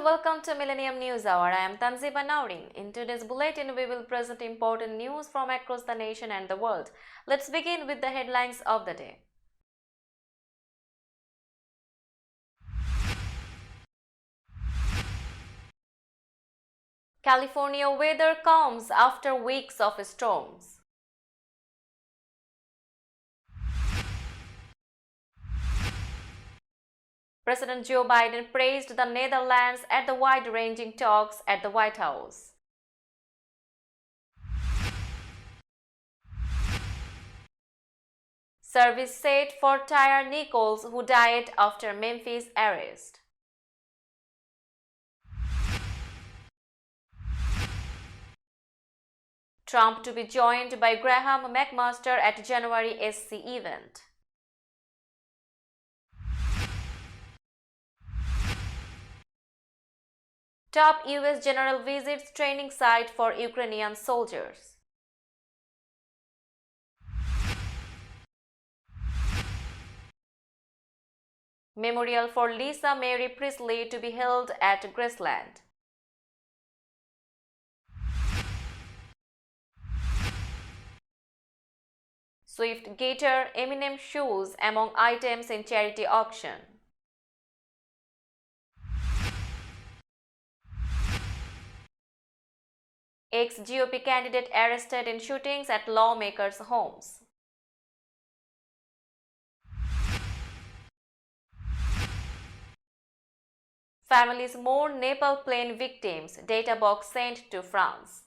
welcome to Millennium News Hour. I am Tanziba Naurin. In today's bulletin, we will present important news from across the nation and the world. Let's begin with the headlines of the day. California weather calms after weeks of storms. President Joe Biden praised the Netherlands at the wide-ranging talks at the White House. Service set for Tyre Nichols, who died after Memphis arrest. Trump to be joined by Graham McMaster at January SC event. Top US general visits training site for Ukrainian soldiers. Memorial for Lisa Mary Priestley to be held at Graceland. Swift Gator Eminem shoes among items in charity auction. Ex-GOP candidate arrested in shootings at lawmakers' homes. Families mourn Nepal plane victims, data box sent to France.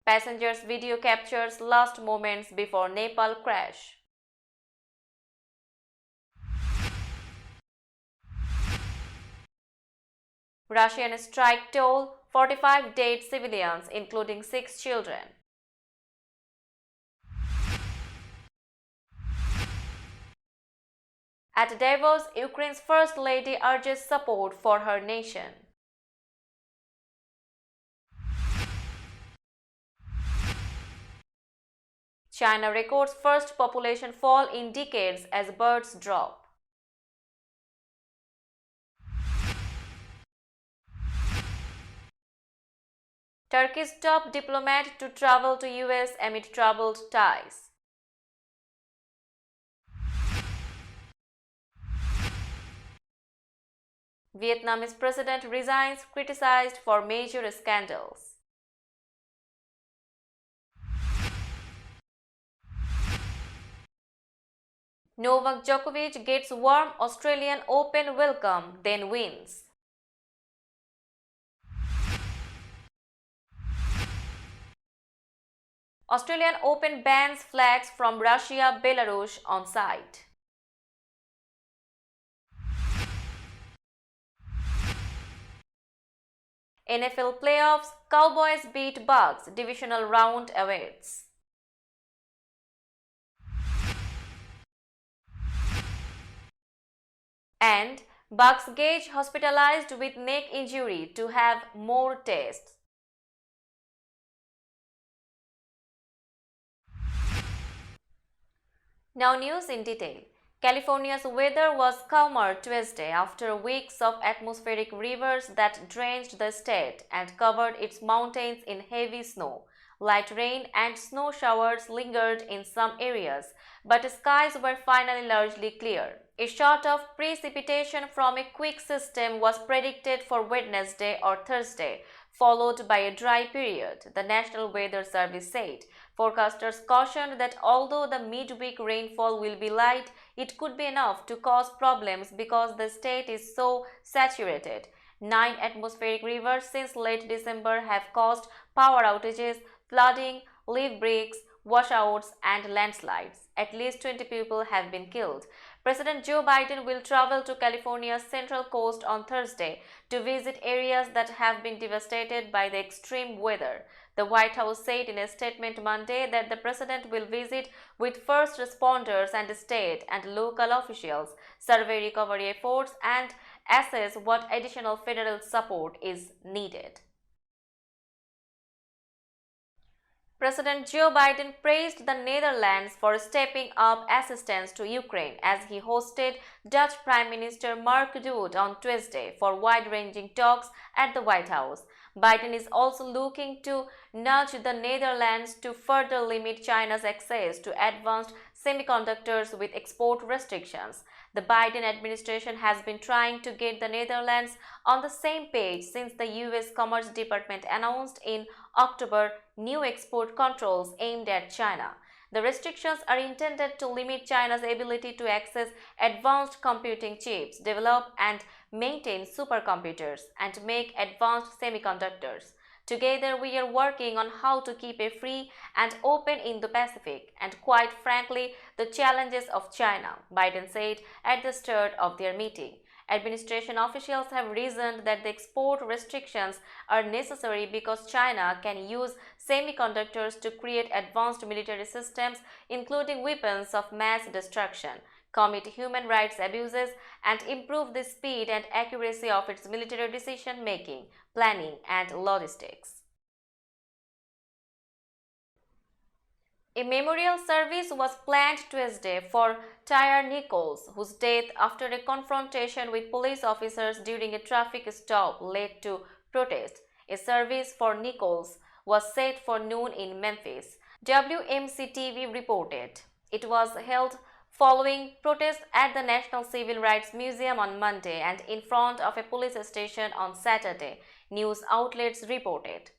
Passengers' video captures last moments before Nepal crash. Russian strike toll, 45 dead civilians, including 6 children. At Davos, Ukraine's First Lady urges support for her nation. China records first population fall in decades as births drop. Turkey's top diplomat to travel to US amid troubled ties. Vietnamese president resigns, criticized for major scandals. Novak Djokovic gets warm Australian Open welcome, then wins. Australian Open bans flags from Russia, Belarus on site. NFL playoffs, Cowboys beat Bucks, divisional round awaits. And Bucks Gage hospitalized with neck injury to have more tests. Now news in detail. California's weather was calmer Tuesday after weeks of atmospheric rivers that drenched the state and covered its mountains in heavy snow. Light rain and snow showers lingered in some areas, but skies were finally largely clear. A shot of precipitation from a quick system was predicted for Wednesday or Thursday, followed by a dry period, the National Weather Service said. Forecasters cautioned that although the midweek rainfall will be light, it could be enough to cause problems because the state is so saturated. 9 atmospheric rivers since late December have caused power outages, flooding, leaf breaks, washouts and landslides. At least 20 people have been killed. President Joe Biden will travel to California's Central Coast on Thursday to visit areas that have been devastated by the extreme weather. The White House said in a statement Monday that the president will visit with first responders and state and local officials, survey recovery efforts, and assess what additional federal support is needed. President Joe Biden praised the Netherlands for stepping up assistance to Ukraine as he hosted Dutch Prime Minister Mark Rutte on Tuesday for wide-ranging talks at the White House. Biden is also looking to nudge the Netherlands to further limit China's access to advanced semiconductors with export restrictions. The Biden administration has been trying to get the Netherlands on the same page since the US Commerce Department announced in October new export controls aimed at China. The restrictions are intended to limit China's ability to access advanced computing chips, develop and maintain supercomputers, and make advanced semiconductors. Together, we are working on how to keep a free and open Indo-Pacific and, quite frankly, the challenges of China, Biden said at the start of their meeting. Administration officials have reasoned that the export restrictions are necessary because China can use semiconductors to create advanced military systems, including weapons of mass destruction, commit human rights abuses, and improve the speed and accuracy of its military decision-making, planning, and logistics. A memorial service was planned Tuesday for Tyre Nichols, whose death after a confrontation with police officers during a traffic stop led to protests. A service for Nichols was set for noon in Memphis. WMC-TV reported. It was held following protests at the National Civil Rights Museum on Monday and in front of a police station on Saturday, news outlets reported.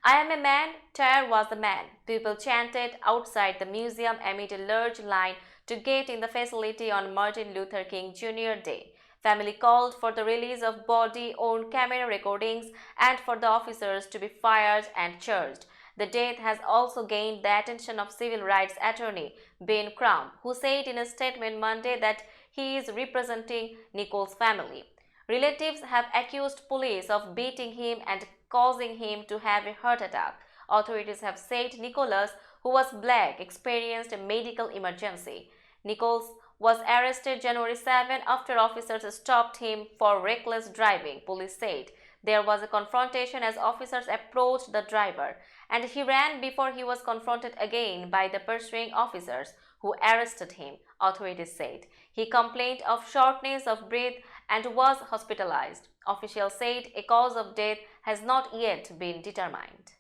"I am a man, Tyre was the man," people chanted outside the museum amid a large line to get in the facility on Martin Luther King Jr. Day. Family called for the release of body-worn camera recordings and for the officers to be fired and charged. The death has also gained the attention of civil rights attorney Ben Crump, who said in a statement Monday that he is representing Nichols' family. Relatives have accused police of beating him and causing him to have a heart attack. Authorities have said Nicholas, who was black, experienced a medical emergency. Nichols was arrested January 7 after officers stopped him for reckless driving, police said. There was a confrontation as officers approached the driver, and he ran before he was confronted again by the pursuing officers, who arrested him, authorities said. He complained of shortness of breath and was hospitalized. Officials said a cause of death has not yet been determined.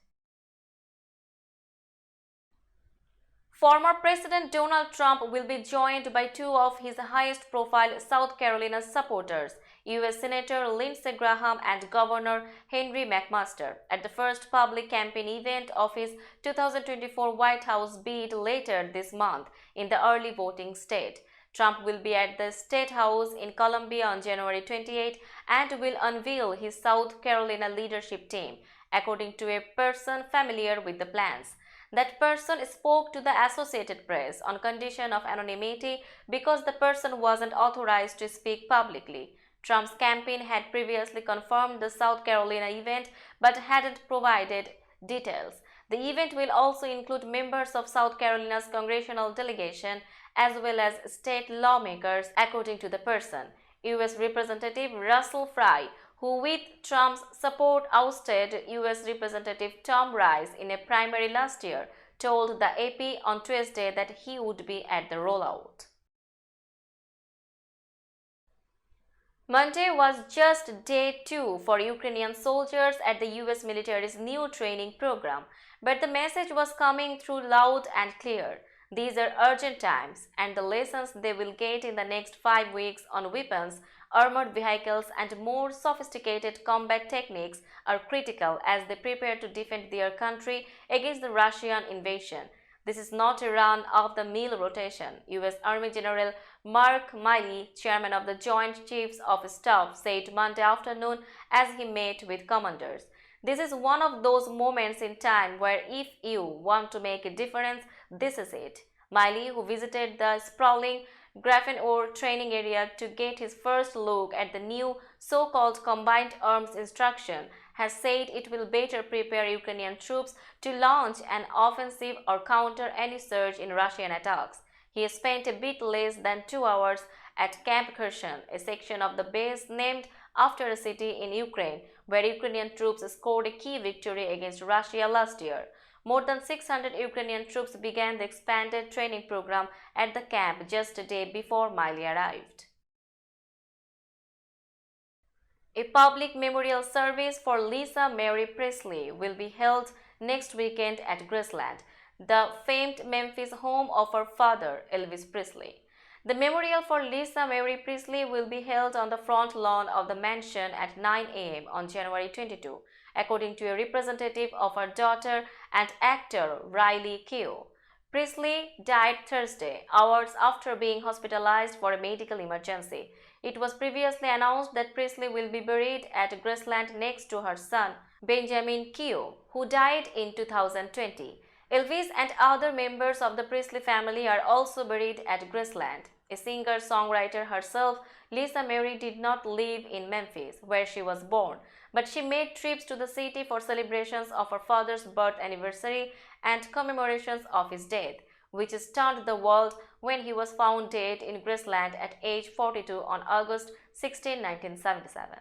Former President Donald Trump will be joined by two of his highest-profile South Carolina supporters, U.S. Senator Lindsey Graham and Governor Henry McMaster, at the first public campaign event of his 2024 White House bid later this month in the early voting state. Trump will be at the State House in Columbia on January 28 and will unveil his South Carolina leadership team, according to a person familiar with the plans. That person spoke to the Associated Press on condition of anonymity because the person wasn't authorized to speak publicly. Trump's campaign had previously confirmed the South Carolina event but hadn't provided details. The event will also include members of South Carolina's congressional delegation as well as state lawmakers, according to the person. U.S. Representative Russell Fry, who with Trump's support ousted U.S. Representative Tom Rice in a primary last year, told the AP on Tuesday that he would be at the rollout. Monday was just day 2 for Ukrainian soldiers at the US military's new training program, but the message was coming through loud and clear. These are urgent times, and the lessons they will get in the next 5 weeks on weapons, armored vehicles, and more sophisticated combat techniques are critical as they prepare to defend their country against the Russian invasion. This is not a run-of-the-mill rotation, U.S. Army General Mark Milley, chairman of the Joint Chiefs of Staff, said Monday afternoon as he met with commanders. This is one of those moments in time where if you want to make a difference, this is it. Milley, who visited the sprawling Grafenor training area to get his first look at the new so-called Combined Arms Instruction, has said it will better prepare Ukrainian troops to launch an offensive or counter any surge in Russian attacks. He spent a bit less than 2 hours at Camp Kherson, a section of the base named after a city in Ukraine, where Ukrainian troops scored a key victory against Russia last year. More than 600 Ukrainian troops began the expanded training program at the camp just a day before Miley arrived. A public memorial service for Lisa Mary Presley will be held next weekend at Graceland, the famed Memphis home of her father, Elvis Presley. The memorial for Lisa Mary Presley will be held on the front lawn of the mansion at 9 a.m. on January 22, according to a representative of her daughter and actor Riley Keough. Presley died Thursday, hours after being hospitalized for a medical emergency. It was previously announced that Presley will be buried at Graceland next to her son, Benjamin Keough, who died in 2020. Elvis and other members of the Presley family are also buried at Graceland. A singer-songwriter herself, Lisa Mary did not live in Memphis, where she was born, but she made trips to the city for celebrations of her father's birth anniversary and commemorations of his death, which stunned the world when he was found dead in Graceland at age 42 on August 16, 1977.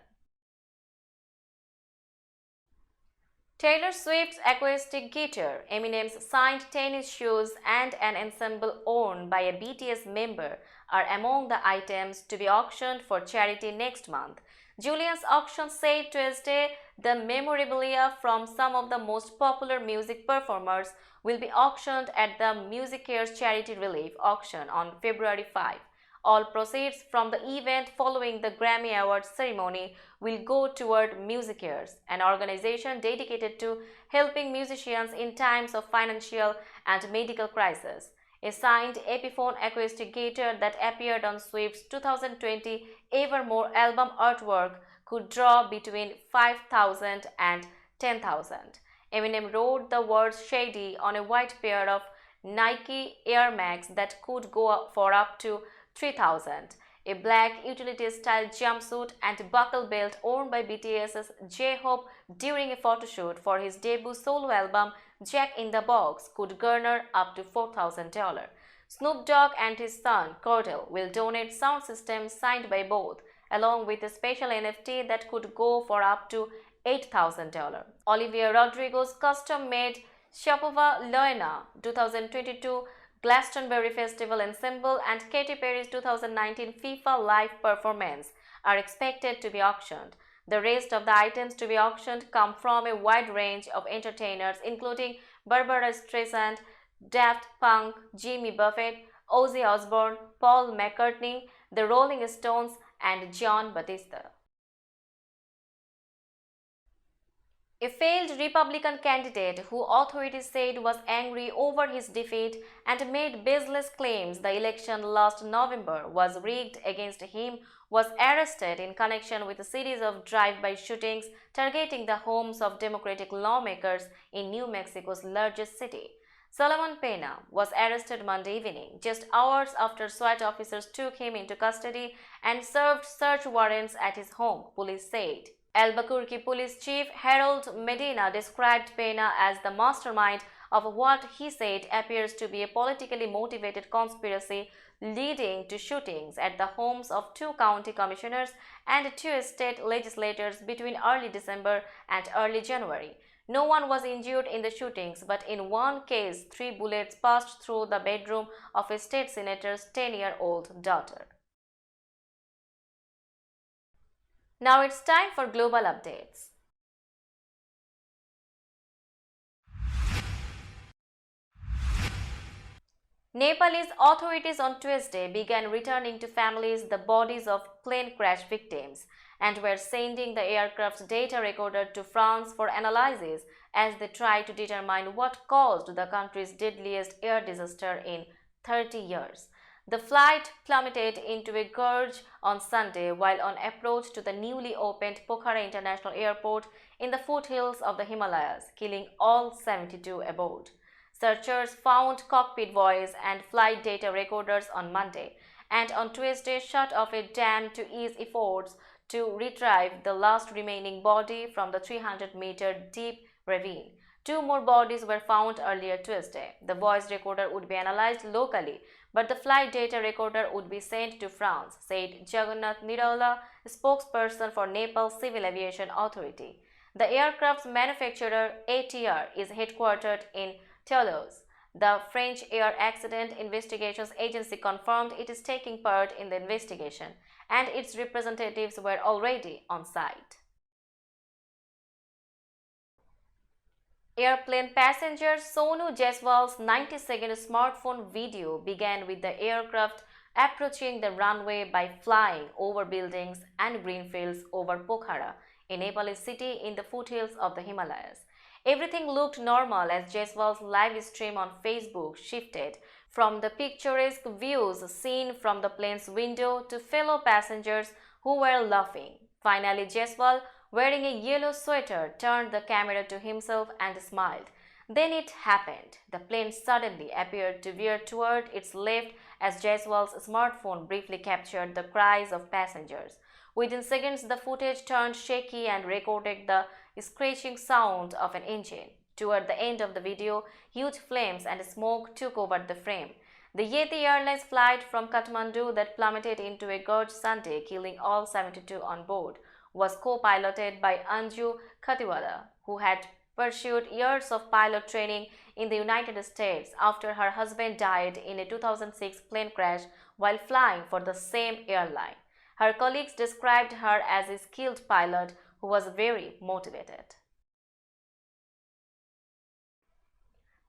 Taylor Swift's acoustic guitar, Eminem's signed tennis shoes, and an ensemble owned by a BTS member are among the items to be auctioned for charity next month. Julian's auction said Tuesday the memorabilia from some of the most popular music performers will be auctioned at the MusiCares Charity Relief Auction on February 5. All proceeds from the event following the Grammy Awards ceremony will go toward MusiCares, an organization dedicated to helping musicians in times of financial and medical crisis. A signed Epiphone acoustic guitar that appeared on Swift's 2020 Evermore album artwork could draw between 5,000 and 10,000. Eminem wrote the words "shady" on a white pair of Nike Air Max that could go for up to 3,000. A black utility-style jumpsuit and buckle belt worn by BTS's J-Hope during a photoshoot for his debut solo album Jack in the Box could garner up to $4,000. Snoop Dogg and his son Cordell will donate sound systems signed by both, along with a special NFT that could go for up to $8,000. Olivia Rodrigo's custom-made Shapova Loena 2022 Glastonbury Festival Ensemble and Katy Perry's 2019 FIFA Live performance are expected to be auctioned. The rest of the items to be auctioned come from a wide range of entertainers including Barbara Streisand, Daft Punk, Jimmy Buffett, Ozzy Osbourne, Paul McCartney, the Rolling Stones, and John Batista. A failed Republican candidate who authorities said was angry over his defeat and made baseless claims the election last November was rigged against him was arrested in connection with a series of drive-by shootings targeting the homes of Democratic lawmakers in New Mexico's largest city. Solomon Pena was arrested Monday evening, just hours after SWAT officers took him into custody and served search warrants at his home, police said. Albuquerque Police Chief Harold Medina described Pena as the mastermind of what he said appears to be a politically motivated conspiracy leading to shootings at the homes of 2 county commissioners and 2 state legislators between early December and early January. No one was injured in the shootings, but in one case, 3 bullets passed through the bedroom of a state senator's 10-year-old daughter. Now it's time for global updates. Nepalese authorities on Tuesday began returning to families the bodies of plane crash victims and were sending the aircraft's data recorder to France for analysis as they try to determine what caused the country's deadliest air disaster in 30 years. The flight plummeted into a gorge on Sunday while on approach to the newly opened Pokhara International Airport in the foothills of the Himalayas, killing all 72 aboard. Searchers found cockpit voice and flight data recorders on Monday, and on Tuesday shut off a dam to ease efforts to retrieve the last remaining body from the 300-meter deep ravine. 2 more bodies were found earlier Tuesday. The voice recorder would be analyzed locally, but the flight data recorder would be sent to France, said Jagannath Nirala, spokesperson for Nepal Civil Aviation Authority. The aircraft's manufacturer, ATR, is headquartered in Toulouse. The French Air Accident Investigations Agency confirmed it is taking part in the investigation, and its representatives were already on site. Airplane passenger Sonu Jaiswal's 90-second smartphone video began with the aircraft approaching the runway by flying over buildings and green fields over Pokhara, a Nepali city in the foothills of the Himalayas. Everything looked normal as Jaiswal's live stream on Facebook shifted from the picturesque views seen from the plane's window to fellow passengers who were laughing. Finally, Jaiswal, wearing a yellow sweater, turned the camera to himself and smiled. Then it happened. The plane suddenly appeared to veer toward its left as Jaiswal's smartphone briefly captured the cries of passengers. Within seconds, the footage turned shaky and recorded the screeching sound of an engine. Toward the end of the video, huge flames and smoke took over the frame. The Yeti Airlines flight from Kathmandu that plummeted into a gorge Sunday, killing all 72 on board, was co-piloted by Anju Khatiwala, who had pursued years of pilot training in the United States after her husband died in a 2006 plane crash while flying for the same airline. Her colleagues described her as a skilled pilot who was very motivated.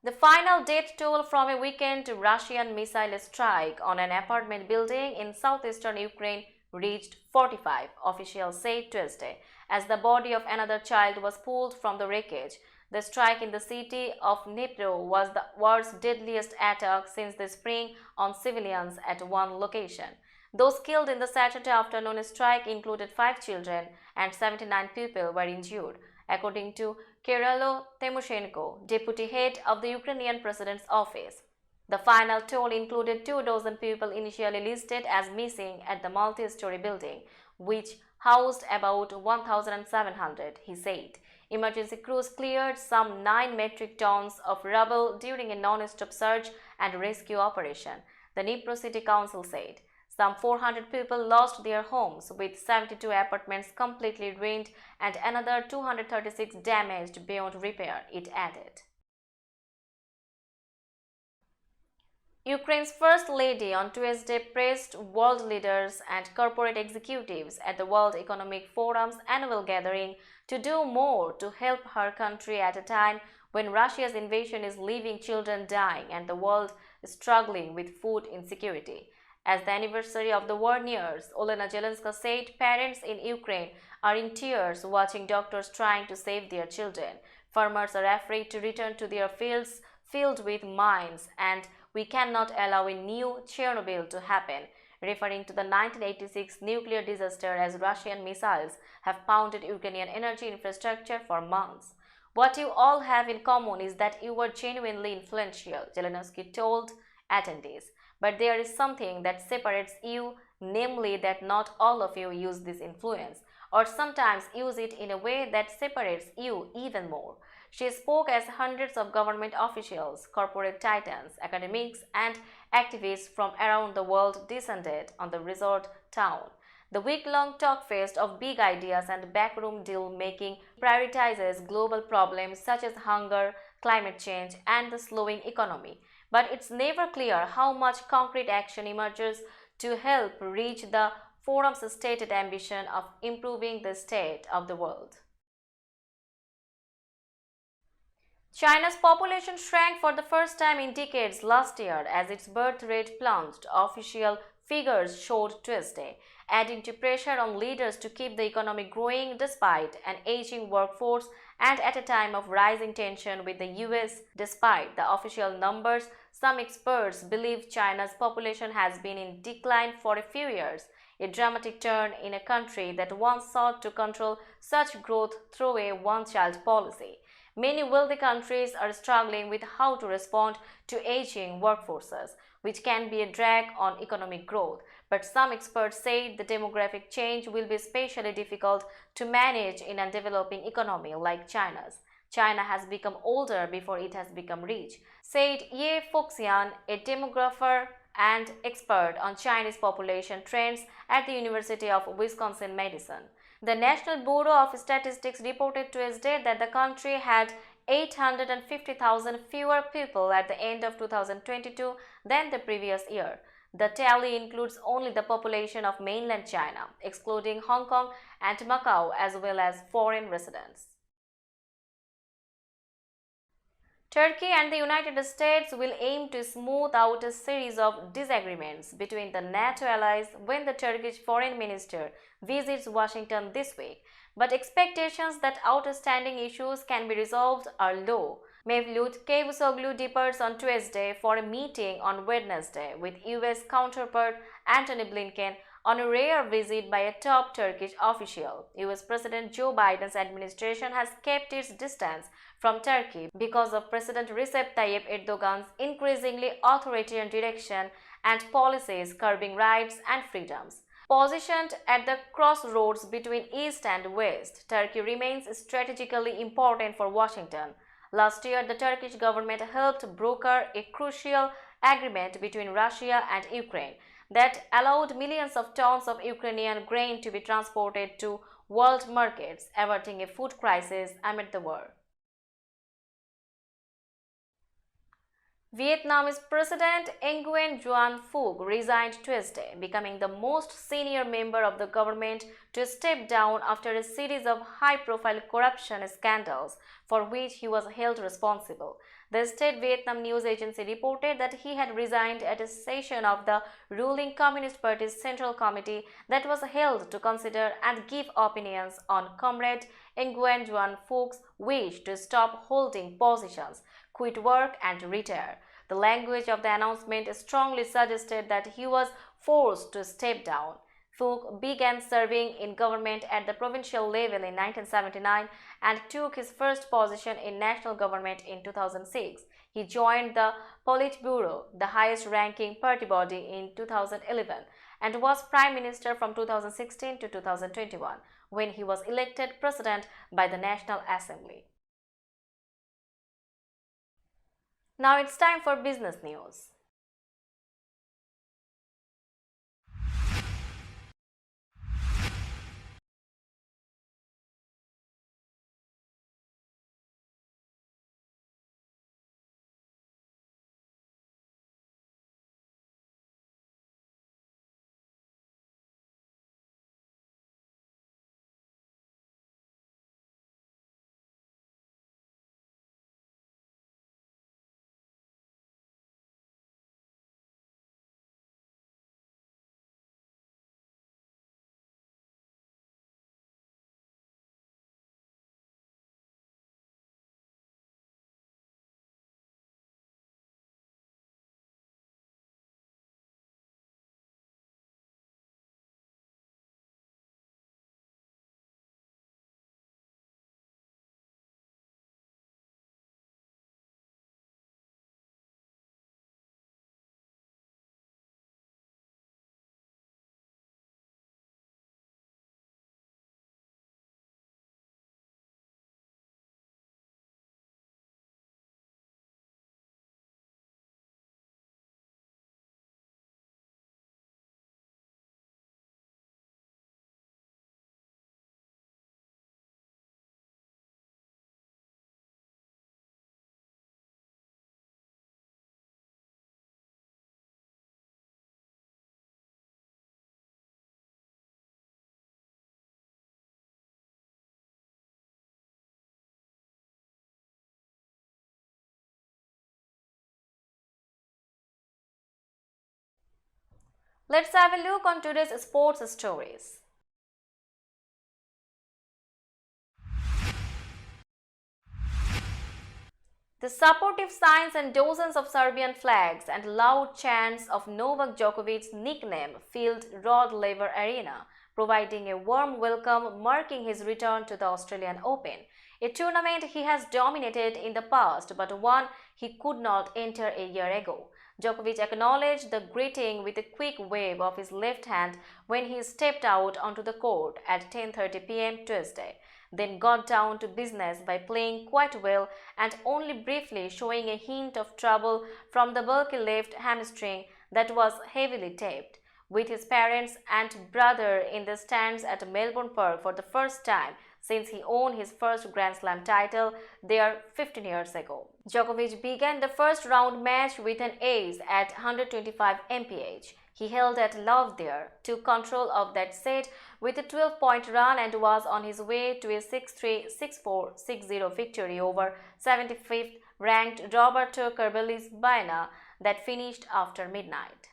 The final death toll from a weekend Russian missile strike on an apartment building in southeastern Ukraine reached 45, officials said Tuesday, as the body of another child was pulled from the wreckage. The strike in the city of Dnipro was the world's deadliest attack since the spring on civilians at one location. Those killed in the Saturday afternoon strike included 5 children and 79 people were injured, according to Kyrylo Tymoshenko, deputy head of the Ukrainian president's office. The final toll included 24 people initially listed as missing at the multi-story building, which housed about 1,700, he said. Emergency crews cleared some 9 metric tons of rubble during a non-stop search and rescue operation, the Dnipro City Council said. Some 400 people lost their homes, with 72 apartments completely ruined and another 236 damaged beyond repair, it added. Ukraine's First Lady on Tuesday praised world leaders and corporate executives at the World Economic Forum's annual gathering to do more to help her country at a time when Russia's invasion is leaving children dying and the world struggling with food insecurity. As the anniversary of the war nears, Olena Zelenska said parents in Ukraine are in tears watching doctors trying to save their children. Farmers are afraid to return to their fields filled with mines, and we cannot allow a new Chernobyl to happen, referring to the 1986 nuclear disaster as Russian missiles have pounded Ukrainian energy infrastructure for months. What you all have in common is that you were genuinely influential, Zelensky told attendees. But there is something that separates you, namely that not all of you use this influence, or sometimes use it in a way that separates you even more. She spoke as hundreds of government officials, corporate titans, academics, and activists from around the world descended on the resort town. The week-long talk-fest of big ideas and backroom deal-making prioritizes global problems such as hunger, climate change, and the slowing economy. But it's never clear how much concrete action emerges to help reach the forum's stated ambition of improving the state of the world. China's population shrank for the first time in decades last year as its birth rate plunged, official figures showed Tuesday, adding to pressure on leaders to keep the economy growing despite an aging workforce and at a time of rising tension with the US. Despite the official numbers, some experts believe China's population has been in decline for a few years, a dramatic turn in a country that once sought to control such growth through a one-child policy. Many wealthy countries are struggling with how to respond to aging workforces, which can be a drag on economic growth. But some experts say the demographic change will be especially difficult to manage in a developing economy like China's. China has become older before it has become rich, said Ye Foxian, a demographer and expert on Chinese population trends at the University of Wisconsin-Madison. The National Bureau of Statistics reported Tuesday that the country had 850,000 fewer people at the end of 2022 than the previous year. The tally includes only the population of mainland China, excluding Hong Kong and Macau, as well as foreign residents. Turkey and the United States will aim to smooth out a series of disagreements between the NATO allies when the Turkish foreign minister visits Washington this week, but expectations that outstanding issues can be resolved are low. Mevlut Cavusoglu departs on Tuesday for a meeting on Wednesday with US counterpart Antony Blinken on a rare visit by a top Turkish official. US President Joe Biden's administration has kept its distance from Turkey because of President Recep Tayyip Erdogan's increasingly authoritarian direction and policies curbing rights and freedoms. Positioned at the crossroads between East and West, Turkey remains strategically important for Washington. Last year, the Turkish government helped broker a crucial agreement between Russia and Ukraine that allowed millions of tons of Ukrainian grain to be transported to world markets, averting a food crisis amid the war. Vietnam's President Nguyen Xuan Phuc resigned Tuesday, becoming the most senior member of the government to step down after a series of high-profile corruption scandals for which he was held responsible. The State Vietnam news agency reported that he had resigned at a session of the ruling Communist Party's Central Committee that was held to consider and give opinions on Comrade Nguyen Xuan Phuc's wish to stop holding positions, quit work and retire. The language of the announcement strongly suggested that he was forced to step down. Phuc began serving in government at the provincial level in 1979 and took his first position in national government in 2006. He joined the Politburo, the highest-ranking party body, in 2011 and was Prime Minister from 2016 to 2021, when he was elected President by the National Assembly. Now it's time for business news. Let's have a look on today's sports stories. The supportive signs and dozens of Serbian flags and loud chants of Novak Djokovic's nickname filled Rod Laver Arena, providing a warm welcome marking his return to the Australian Open, a tournament he has dominated in the past but one he could not enter a year ago. Djokovic acknowledged the greeting with a quick wave of his left hand when he stepped out onto the court at 10:30 p.m. Tuesday, then got down to business by playing quite well and only briefly showing a hint of trouble from the bulky left hamstring that was heavily taped. with his parents and brother in the stands at Melbourne Park for the first time since he won his first Grand Slam title there 15 years ago. Djokovic began the first round match with an ace at 125 mph. He held at love there, took control of that set with a 12-point run and was on his way to a 6-3, 6-4, 6-0 victory over 75th ranked Roberto Carvalho's Baena that finished after midnight.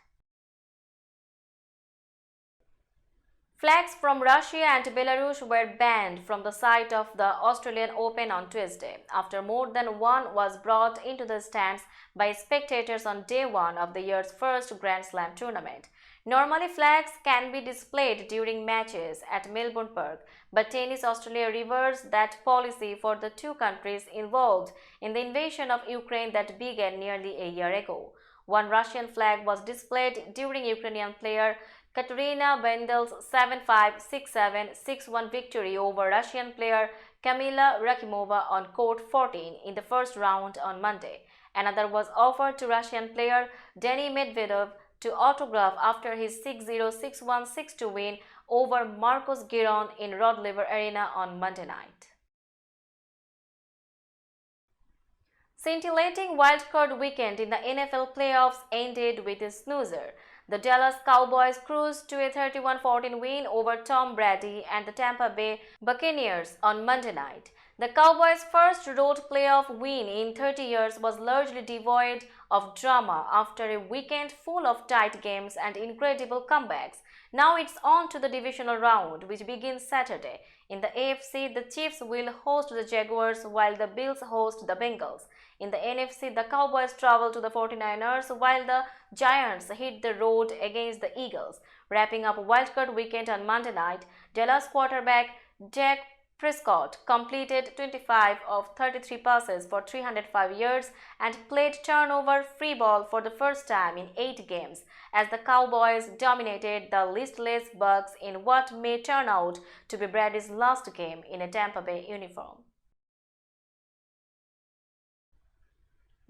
Flags from Russia and Belarus were banned from the site of the Australian Open on Tuesday, after more than one was brought into the stands by spectators on day one of the year's first Grand Slam tournament. Normally, flags can be displayed during matches at Melbourne Park, but Tennis Australia reversed that policy for the two countries involved in the invasion of Ukraine that began nearly a year ago. One Russian flag was displayed during Ukrainian player Katerina Bendel's 7-5, 6-7, 6-1 victory over Russian player Kamila Rakimova on court 14 in the first round on Monday. Another was offered to Russian player Denis Medvedev to autograph after his 6-0, 6-1, 6-2 win over Marcos Giron in Rod Laver Arena on Monday night. Scintillating wildcard weekend in the NFL playoffs ended with a snoozer. The Dallas Cowboys cruised to a 31-14 win over Tom Brady and the Tampa Bay Buccaneers on Monday night. The Cowboys' first road playoff win in 30 years was largely devoid of drama after a weekend full of tight games and incredible comebacks. Now it's on to the divisional round, which begins Saturday. In the AFC, the Chiefs will host the Jaguars while the Bills host the Bengals. In the NFC, the Cowboys travel to the 49ers while the Giants hit the road against the Eagles. Wrapping up wildcard weekend on Monday night, Dallas quarterback Dak Prescott completed 25 of 33 passes for 305 yards and played turnover-free ball for the first time in 8 games as the Cowboys dominated the listless Bucs in what may turn out to be Brady's last game in a Tampa Bay uniform.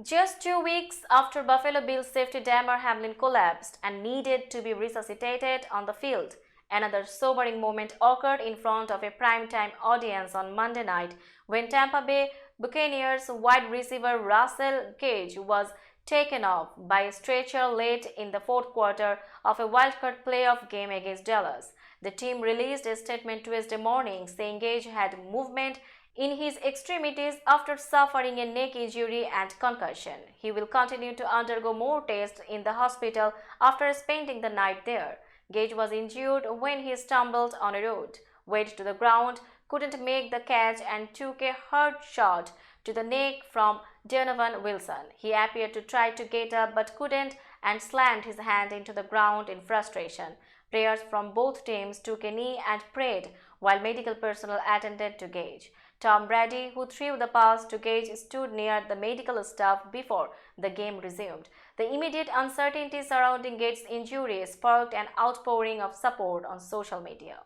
Just 2 weeks after Buffalo Bills safety Damar Hamlin collapsed and needed to be resuscitated on the field, another sobering moment occurred in front of a primetime audience on Monday night when Tampa Bay Buccaneers wide receiver Russell Gage was taken off by a stretcher late in the fourth quarter of a wildcard playoff game against Dallas. The team released a statement Tuesday morning saying Gage had movement in his extremities after suffering a neck injury and concussion. He will continue to undergo more tests in the hospital after spending the night there. Gage was injured when he stumbled on a road, went to the ground, couldn't make the catch and took a hard shot to the neck from Donovan Wilson. He appeared to try to get up but couldn't and slammed his hand into the ground in frustration. Players from both teams took a knee and prayed while medical personnel attended to Gage. Tom Brady, who threw the pass to Gage, stood near the medical staff before the game resumed. The immediate uncertainty surrounding Gage's injury sparked an outpouring of support on social media.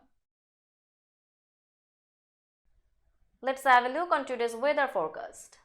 Let's have a look on today's weather forecast.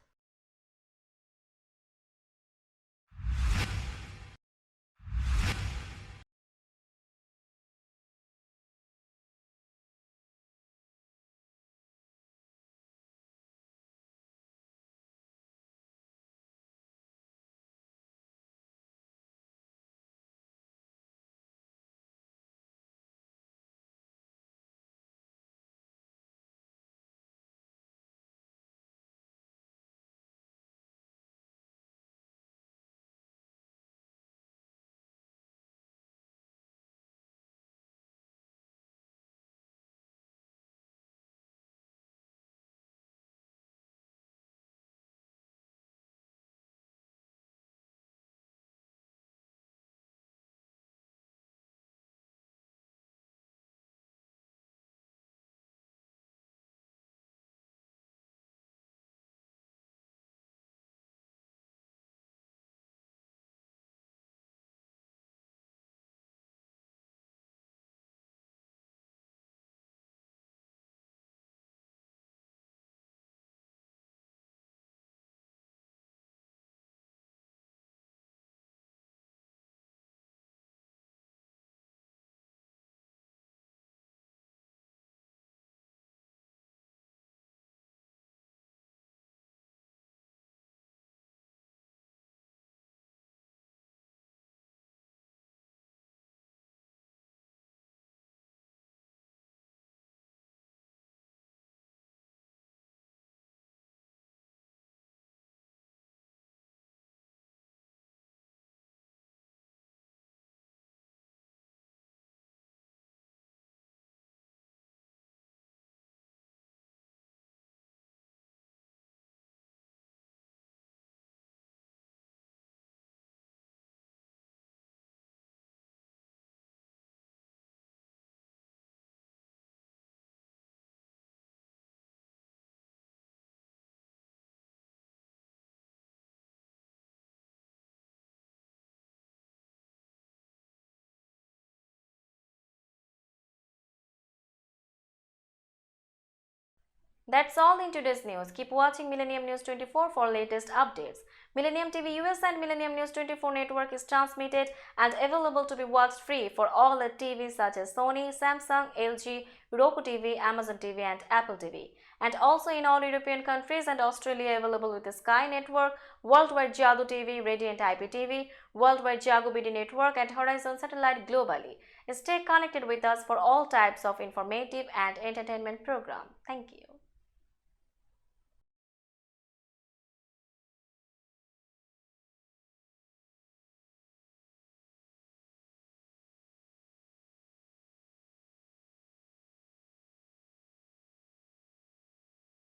That's all in today's news. Keep watching Millennium News 24 for latest updates. Millennium TV US and Millennium News 24 network is transmitted and available to be watched free for all the TVs such as Sony, Samsung, LG, Roku TV, Amazon TV and Apple TV. And also in all European countries and Australia available with the Sky Network, Worldwide Jago TV, Radiant IPTV, Worldwide Jago BD Network and Horizon Satellite globally. Stay connected with us for all types of informative and entertainment program. Thank you.